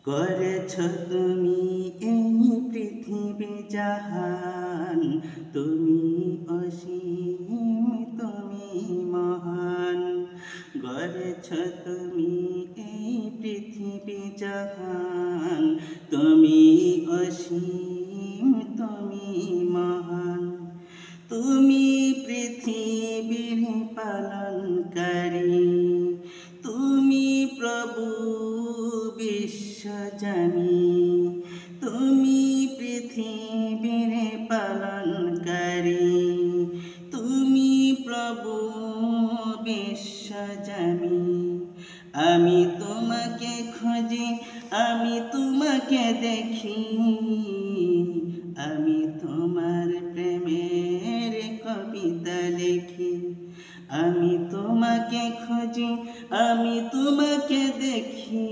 করেছ তুমি এই পৃথিবী জাহান, তুমি অসীম, তুমি মহান। গড়েছ তুমি এই পৃথিবী জাহান, তুমি অসীম, তুমি মহান। তুমি পৃথিবীর পালনকারী, তুমি প্রভু বিশ্বজানি। তুমি পৃথিবীর পালনকারী, তুমি প্রভু বিশ্বজানি। আমি তোমাকে খুঁজি, আমি তোমাকে দেখি, আমি তোমার প্রেমের কবিতা লিখি। আমি তোমাকে খুঁজি, আমি তোমাকে দেখি,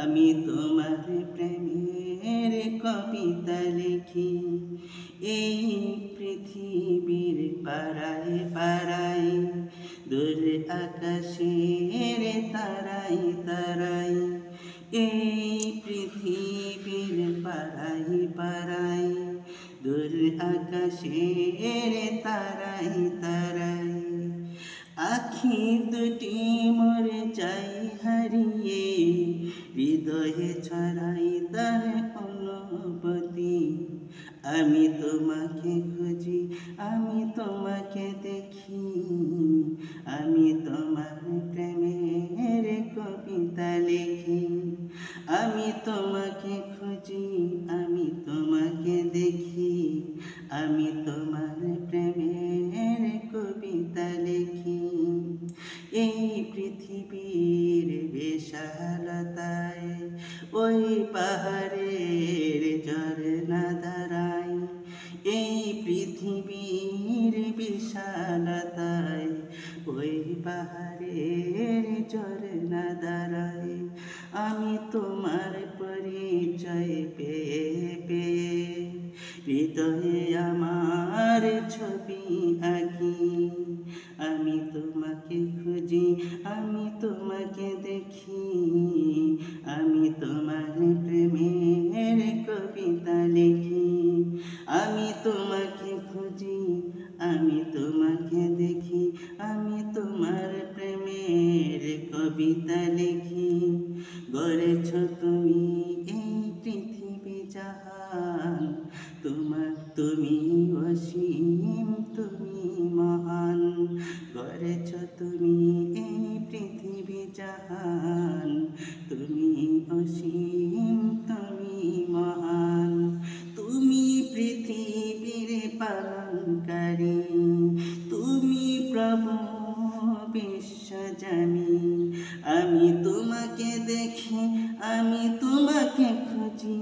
আমি তোমার প্রেমের কবিতা লিখি। এই পৃথিবীর পাড়ায় পাড়ায়, দূর আকাশের তারাই তারাই, এই পৃথিবীর পাড়ায় পাড়ায়, দূর আকাশের তারাই তারাই। আখি দুটি মরে যাই হারিয়ে, হৃদয়ে ছড়াই তার অনুভূতি। আমি তোমাকে খুঁজি, আমি তোমাকে দেখি, আমি তোমার প্রেমের কবিতা লিখি। আমি তোমাকে খুঁজি, আমি তোমাকে দেখি, আমি তোমার প্রেমের কবিতা লিখি। এই পৃথিবীর বিশালতায়, ওই পাহাড়ের ঝরনা ধারায়। এই পৃথিবীর বিশালতায়, ওই পাহাড়ের ঝরনা ধারায়, আমি তোমার পরিচয় পেয়ে পেয়ে, হৃদয়ে আমার ছবি আঁকি। আমি তোমাকে খুঁজি, আমি তোমাকে দেখি, আমি তোমার প্রেমের কবিতা লিখি। আমি তোমাকে খুঁজি, আমি তোমাকে দেখি, আমি তোমার প্রেমের কবিতা লিখি। গড়েছ তুমি এই পৃথিবী জাহান, তুমি অসীম, তুমি মহান। গড়েছ তুমি এই পৃথিবী জাহান, তুমি অসীম, তুমি মহান। তুমি পৃথিবীর পালনকারী, তুমি প্রভু বিশ্বজানি। আমি তোমাকে দেখি, আমি তোমাকে খুঁজি,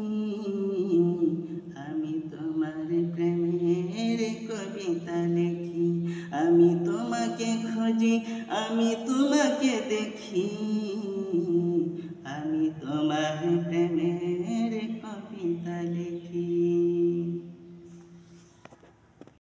আমি তোমার প্রেমের কবিতা লিখি। আমি তোমাকে খুঁজি, আমি তোমাকে দেখি, আমি তোমার প্রেমের কবিতা লিখি।